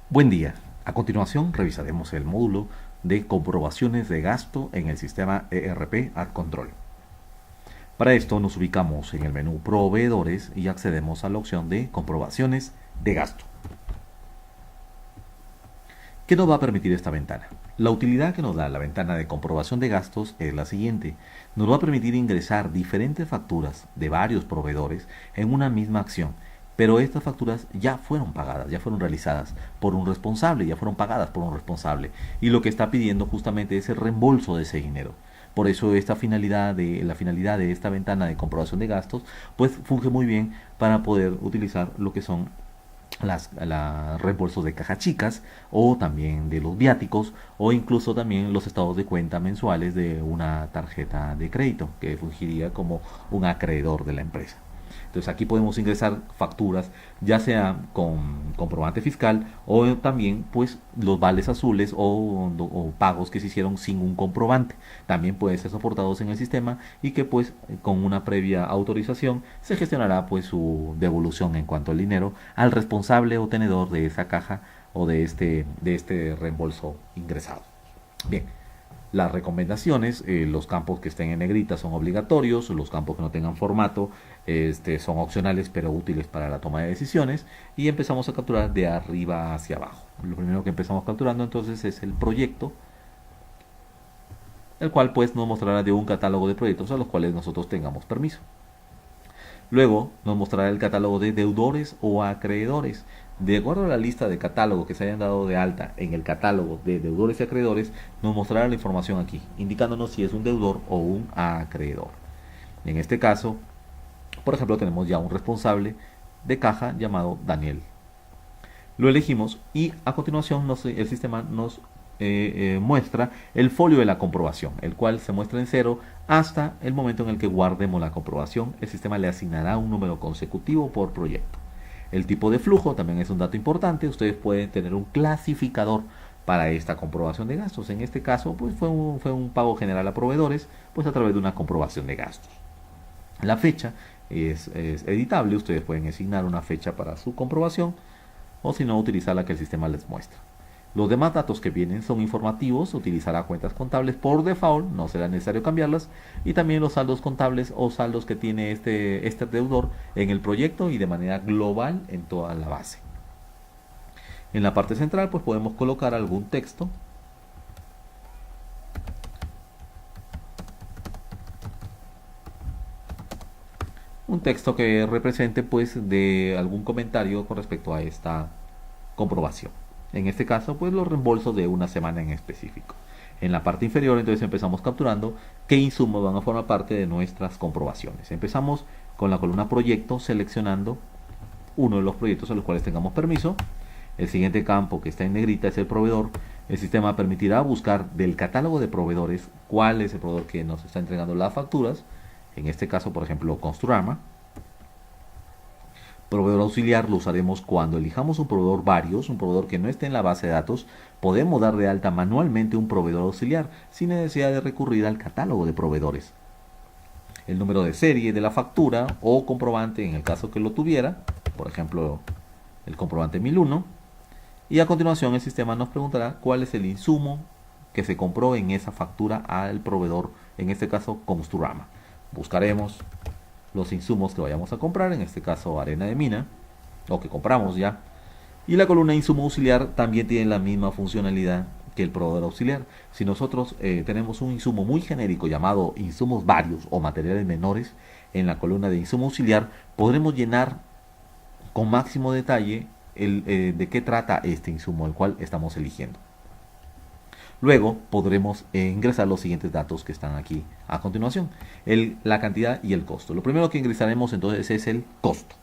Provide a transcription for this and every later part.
Buen día. A continuación revisaremos el módulo de comprobaciones de gasto en el sistema ERP Ad Control. Para esto nos ubicamos en el menú Proveedores y accedemos a la opción de Comprobaciones de gasto. ¿Qué nos va a permitir esta ventana? La utilidad que nos da la ventana de comprobación de gastos es la siguiente. Nos va a permitir ingresar diferentes facturas de varios proveedores en una misma acción, pero estas facturas ya fueron pagadas, ya fueron realizadas por un responsable, ya fueron pagadas por un responsable, y lo que está pidiendo justamente es el reembolso de ese dinero. Por eso la finalidad de esta ventana de comprobación de gastos pues funge muy bien para poder utilizar lo que son los reembolsos de cajas chicas o también de los viáticos o incluso también los estados de cuenta mensuales de una tarjeta de crédito que fungiría como un acreedor de la empresa. Entonces aquí podemos ingresar facturas ya sea con comprobante fiscal o también pues los vales azules o pagos que se hicieron sin un comprobante. También pueden ser soportados en el sistema y que pues con una previa autorización se gestionará pues su devolución en cuanto al dinero al responsable o tenedor de esa caja o de este reembolso ingresado. Bien, las recomendaciones, los campos que estén en negrita son obligatorios, los campos que no tengan formato son opcionales pero útiles para la toma de decisiones, y empezamos a capturar de arriba hacia abajo. Lo primero que empezamos capturando entonces es el proyecto, el cual pues nos mostrará de un catálogo de proyectos a los cuales nosotros tengamos permiso. Luego nos mostrará el catálogo de deudores o acreedores. De acuerdo a la lista de catálogo que se hayan dado de alta en el catálogo de deudores y acreedores, nos mostrará la información aquí, indicándonos si es un deudor o un acreedor. En este caso, por ejemplo, tenemos ya un responsable de caja llamado Daniel. Lo elegimos y a continuación el sistema nos muestra el folio de la comprobación, el cual se muestra en cero hasta el momento en el que guardemos la comprobación. El sistema le asignará un número consecutivo por proyecto. El tipo de flujo también es un dato importante. Ustedes pueden tener un clasificador para esta comprobación de gastos. En este caso, pues fue un pago general a proveedores, pues a través de una comprobación de gastos. La fecha es editable. Ustedes pueden asignar una fecha para su comprobación o si no, utilizar la que el sistema les muestra. Los demás datos que vienen son informativos, utilizará cuentas contables por default, no será necesario cambiarlas, y también los saldos contables o saldos que tiene este deudor en el proyecto y de manera global en toda la base. En la parte central pues podemos colocar algún texto. Un texto que represente pues de algún comentario con respecto a esta comprobación. En este caso, pues los reembolsos de una semana en específico. En la parte inferior, entonces empezamos capturando qué insumos van a formar parte de nuestras comprobaciones. Empezamos con la columna proyecto, seleccionando uno de los proyectos a los cuales tengamos permiso. El siguiente campo que está en negrita es el proveedor. El sistema permitirá buscar del catálogo de proveedores cuál es el proveedor que nos está entregando las facturas. En este caso, por ejemplo, Construrama. Proveedor auxiliar lo usaremos cuando elijamos un proveedor varios, un proveedor que no esté en la base de datos. Podemos dar de alta manualmente un proveedor auxiliar sin necesidad de recurrir al catálogo de proveedores. El número de serie de la factura o comprobante en el caso que lo tuviera, por ejemplo el comprobante 1001. Y a continuación el sistema nos preguntará cuál es el insumo que se compró en esa factura al proveedor, en este caso Construrama. Buscaremos los insumos que vayamos a comprar, en este caso arena de mina, o que compramos ya. Y la columna insumo auxiliar también tiene la misma funcionalidad que el proveedor auxiliar. Si nosotros tenemos un insumo muy genérico llamado insumos varios o materiales menores, en la columna de insumo auxiliar podremos llenar con máximo detalle de qué trata este insumo el cual estamos eligiendo. Luego podremos ingresar los siguientes datos que están aquí a continuación. La cantidad y el costo. Lo primero que ingresaremos entonces es el costo.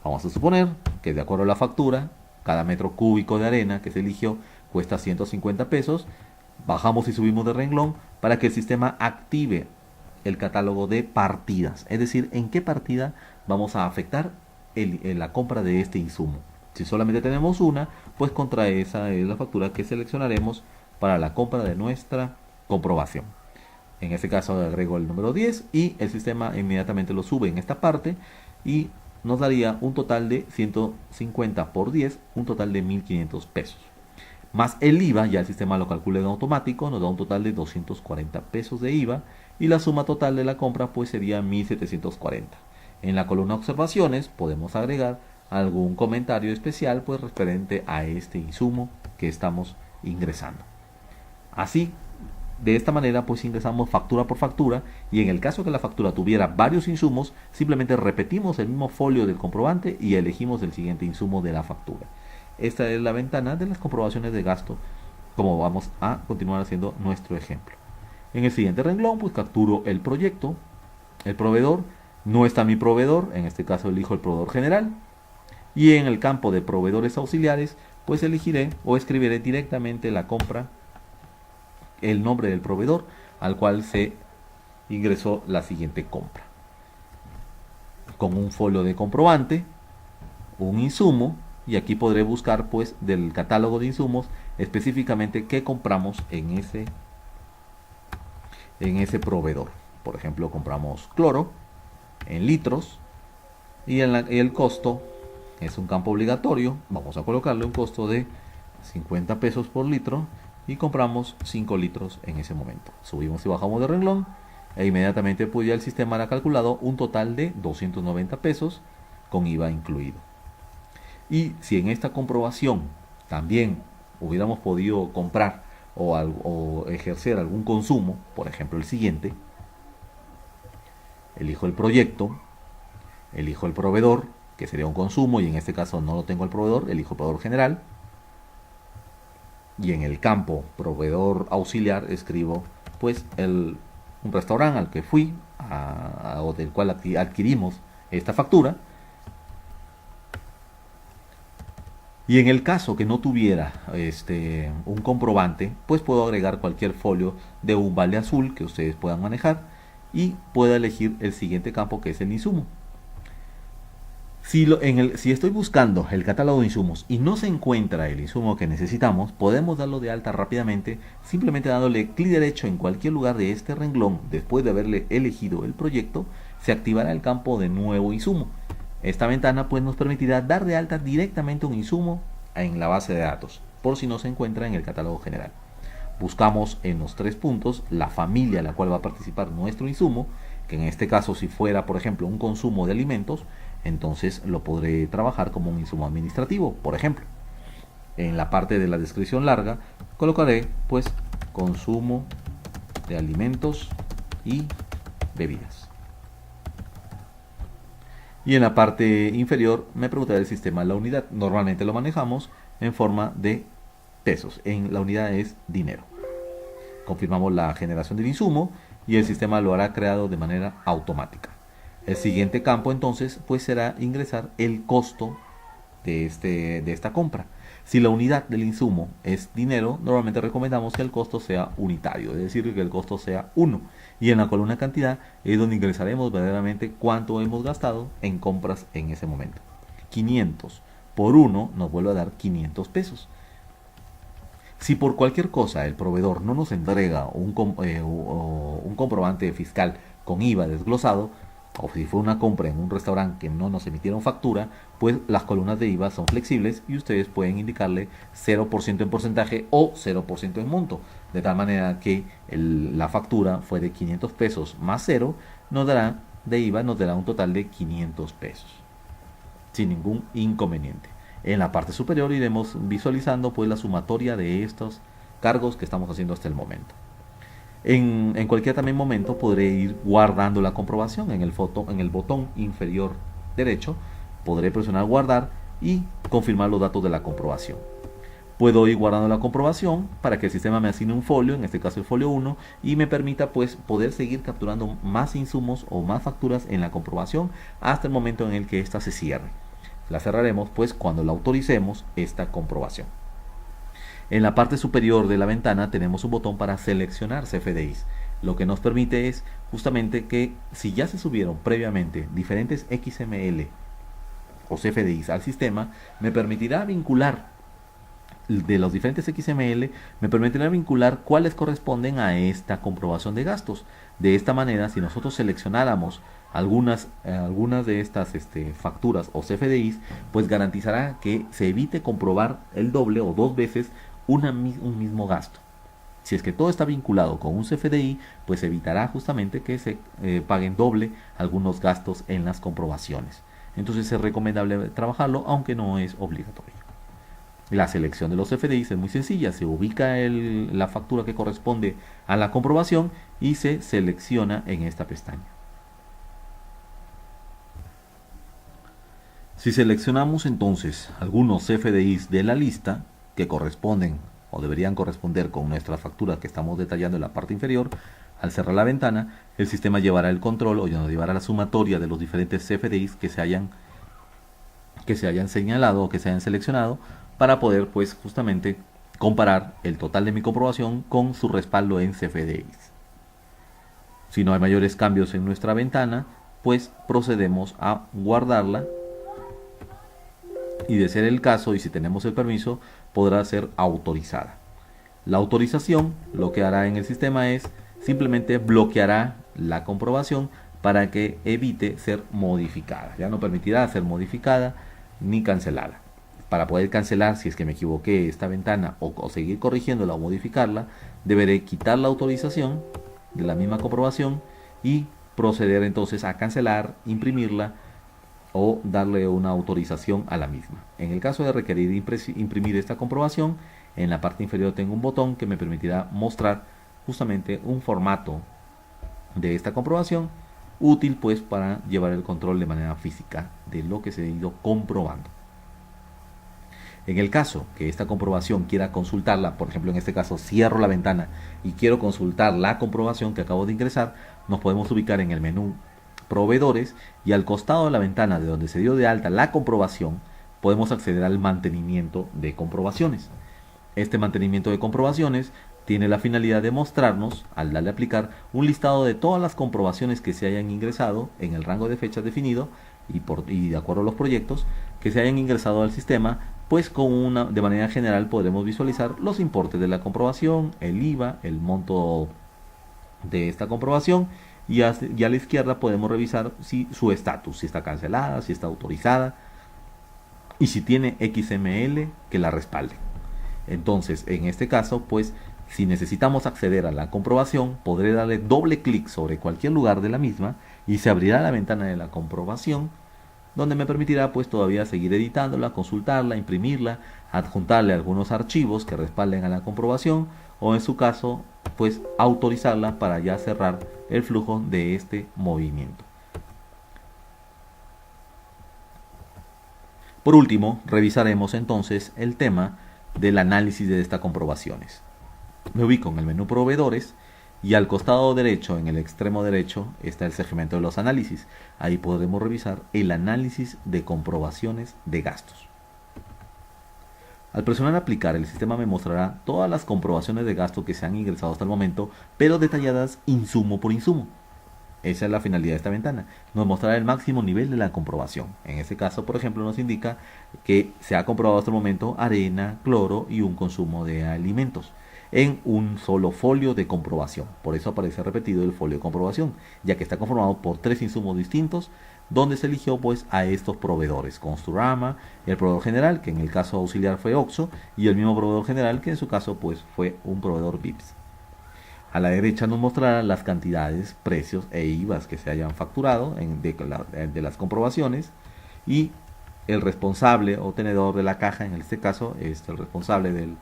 Vamos a suponer que de acuerdo a la factura, cada metro cúbico de arena que se eligió cuesta 150 pesos. Bajamos y subimos de renglón para que el sistema active el catálogo de partidas. Es decir, en qué partida vamos a afectar la compra de este insumo. Si solamente tenemos una, pues contra esa es la factura que seleccionaremos para la compra de nuestra comprobación. En este caso agrego el número 10 y el sistema inmediatamente lo sube en esta parte y nos daría un total de 150 por 10, un total de 1.500 pesos. Más el IVA, ya el sistema lo calcula en automático, nos da un total de 240 pesos de IVA y la suma total de la compra pues sería 1.740. En la columna observaciones podemos agregar algún comentario especial pues referente a este insumo que estamos ingresando. Así, de esta manera pues ingresamos factura por factura y en el caso que la factura tuviera varios insumos, simplemente repetimos el mismo folio del comprobante y elegimos el siguiente insumo de la factura. Esta es la ventana de las comprobaciones de gasto, como vamos a continuar haciendo nuestro ejemplo. En el siguiente renglón pues capturo el proyecto, el proveedor, no está mi proveedor, en este caso elijo el proveedor general y en el campo de proveedores auxiliares pues elegiré o escribiré directamente la compra, el nombre del proveedor al cual se ingresó la siguiente compra, con un folio de comprobante, un insumo, y aquí podré buscar pues del catálogo de insumos específicamente qué compramos en ese proveedor. Por ejemplo, compramos cloro en litros y el costo es un campo obligatorio, vamos a colocarle un costo de 50 pesos por litro y compramos 5 litros en ese momento. Subimos y bajamos de renglón e inmediatamente pues ya el sistema ha calculado un total de 290 pesos con IVA incluido. Y si en esta comprobación también hubiéramos podido comprar o ejercer algún consumo, por ejemplo el siguiente, elijo el proyecto, elijo el proveedor, que sería un consumo y en este caso no lo tengo el proveedor, elijo el proveedor general y en el campo proveedor auxiliar escribo pues un restaurante al que fui o del cual adquirimos esta factura. Y en el caso que no tuviera un comprobante, pues puedo agregar cualquier folio de un balde azul que ustedes puedan manejar y puedo elegir el siguiente campo que es el insumo. Si estoy buscando el catálogo de insumos y no se encuentra el insumo que necesitamos, podemos darlo de alta rápidamente simplemente dándole clic derecho en cualquier lugar de este renglón. Después de haberle elegido el proyecto, se activará el campo de nuevo insumo. Esta ventana pues nos permitirá dar de alta directamente un insumo en la base de datos, por si no se encuentra en el catálogo general. Buscamos en los 3 puntos la familia a la cual va a participar nuestro insumo, que en este caso si fuera por ejemplo un consumo de alimentos, entonces lo podré trabajar como un insumo administrativo. Por ejemplo, en la parte de la descripción larga colocaré pues consumo de alimentos y bebidas. Y en la parte inferior me preguntará el sistema la unidad. Normalmente lo manejamos en forma de pesos. En la unidad es dinero. Confirmamos la generación del insumo y el sistema lo hará creado de manera automática. El siguiente campo entonces pues será ingresar el costo de esta compra. Si la unidad del insumo es dinero, normalmente recomendamos que el costo sea unitario, es decir, que el costo sea 1. Y en la columna cantidad es donde ingresaremos verdaderamente cuánto hemos gastado en compras en ese momento. 500 por 1 nos vuelve a dar 500 pesos. Si por cualquier cosa el proveedor no nos entrega un comprobante fiscal con IVA desglosado, o si fue una compra en un restaurante que no nos emitieron factura, pues las columnas de IVA son flexibles y ustedes pueden indicarle 0% en porcentaje o 0% en monto, de tal manera que la factura fue de 500 pesos más 0, nos dará de IVA, nos dará un total de 500 pesos, sin ningún inconveniente. En la parte superior iremos visualizando pues la sumatoria de estos cargos que estamos haciendo hasta el momento. En cualquier también momento podré ir guardando la comprobación en el botón inferior derecho. Podré presionar guardar y confirmar los datos de la comprobación. Puedo ir guardando la comprobación para que el sistema me asigne un folio, en este caso el folio 1, y me permita pues poder seguir capturando más insumos o más facturas en la comprobación hasta el momento en el que ésta se cierre. La cerraremos pues cuando la autoricemos esta comprobación. En la parte superior de la ventana tenemos un botón para seleccionar CFDIs. Lo que nos permite es justamente que si ya se subieron previamente diferentes XML o CFDIs al sistema, me permitirá vincular de los diferentes XML, me permitirá vincular cuáles corresponden a esta comprobación de gastos. De esta manera, si nosotros seleccionáramos algunas de estas facturas o CFDIs, pues garantizará que se evite comprobar el doble o dos veces un mismo gasto. Si es que todo está vinculado con un CFDI, pues evitará justamente que se paguen doble algunos gastos en las comprobaciones. Entonces es recomendable trabajarlo, aunque no es obligatorio. La selección de los CFDIs es muy sencilla. Se ubica la factura que corresponde a la comprobación y se selecciona en esta pestaña. Si seleccionamos entonces algunos CFDIs de la lista que corresponden o deberían corresponder con nuestra factura que estamos detallando en la parte inferior, al cerrar la ventana, el sistema llevará el control o llevará la sumatoria de los diferentes CFDIs que se hayan señalado o que se hayan seleccionado para poder pues justamente comparar el total de mi comprobación con su respaldo en CFDIs. Si no hay mayores cambios en nuestra ventana, pues procedemos a guardarla y, de ser el caso y si tenemos el permiso, podrá ser autorizada. La autorización lo que hará en el sistema es simplemente bloqueará la comprobación para que evite ser modificada. Ya no permitirá ser modificada ni cancelada. Para poder cancelar, si es que me equivoqué esta ventana o seguir corrigiéndola o modificarla, deberé quitar la autorización de la misma comprobación y proceder entonces a cancelar, imprimirla o darle una autorización a la misma. En el caso de requerir imprimir esta comprobación, en la parte inferior tengo un botón que me permitirá mostrar justamente un formato de esta comprobación, útil pues para llevar el control de manera física de lo que se ha ido comprobando. En el caso que esta comprobación quiera consultarla, por ejemplo en este caso cierro la ventana y quiero consultar la comprobación que acabo de ingresar, nos podemos ubicar en el menú proveedores y al costado de la ventana de donde se dio de alta la comprobación podemos acceder al mantenimiento de comprobaciones. Este mantenimiento de comprobaciones tiene la finalidad de mostrarnos, al darle a aplicar, un listado de todas las comprobaciones que se hayan ingresado en el rango de fechas definido y de acuerdo a los proyectos que se hayan ingresado al sistema, pues de manera general podremos visualizar los importes de la comprobación, el IVA, el monto de esta comprobación y a la izquierda podemos revisar su estatus, si está cancelada, si está autorizada y si tiene XML que la respalde. Entonces, en este caso, pues, si necesitamos acceder a la comprobación, podré darle doble clic sobre cualquier lugar de la misma y se abrirá la ventana de la comprobación, donde me permitirá pues todavía seguir editándola, consultarla, imprimirla, adjuntarle algunos archivos que respalden a la comprobación o en su caso pues autorizarla para ya cerrar el flujo de este movimiento. Por último, revisaremos entonces el tema del análisis de estas comprobaciones. Me ubico en el menú proveedores y al costado derecho, en el extremo derecho, está el segmento de los análisis. Ahí podremos revisar el análisis de comprobaciones de gastos. Al presionar aplicar, el sistema me mostrará todas las comprobaciones de gasto que se han ingresado hasta el momento, pero detalladas insumo por insumo. Esa es la finalidad de esta ventana. Nos mostrará el máximo nivel de la comprobación. En este caso, por ejemplo, nos indica que se ha comprobado hasta el momento arena, cloro y un consumo de alimentos en un solo folio de comprobación. Por eso aparece repetido el folio de comprobación, ya que está conformado por 3 insumos distintos, donde se eligió pues a estos proveedores: Construrama, el proveedor general, que en el caso auxiliar fue OXXO, y el mismo proveedor general, que en su caso pues fue un proveedor VIPS. A la derecha nos mostrará las cantidades, precios e IVAs que se hayan facturado de las comprobaciones, y el responsable o tenedor de la caja, en este caso es el responsable del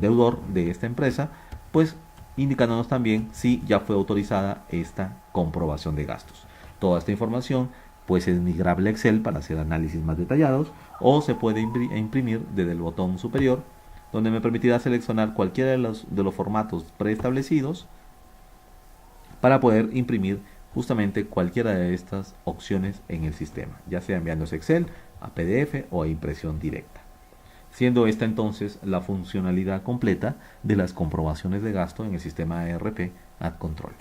deudor de esta empresa, pues indicándonos también si ya fue autorizada esta comprobación de gastos. Toda esta información pues es migrable a Excel para hacer análisis más detallados, o se puede imprimir desde el botón superior, donde me permitirá seleccionar cualquiera de los formatos preestablecidos para poder imprimir justamente cualquiera de estas opciones en el sistema, ya sea enviándose Excel, a PDF o a impresión directa, siendo esta entonces la funcionalidad completa de las comprobaciones de gasto en el sistema ERP AdControl.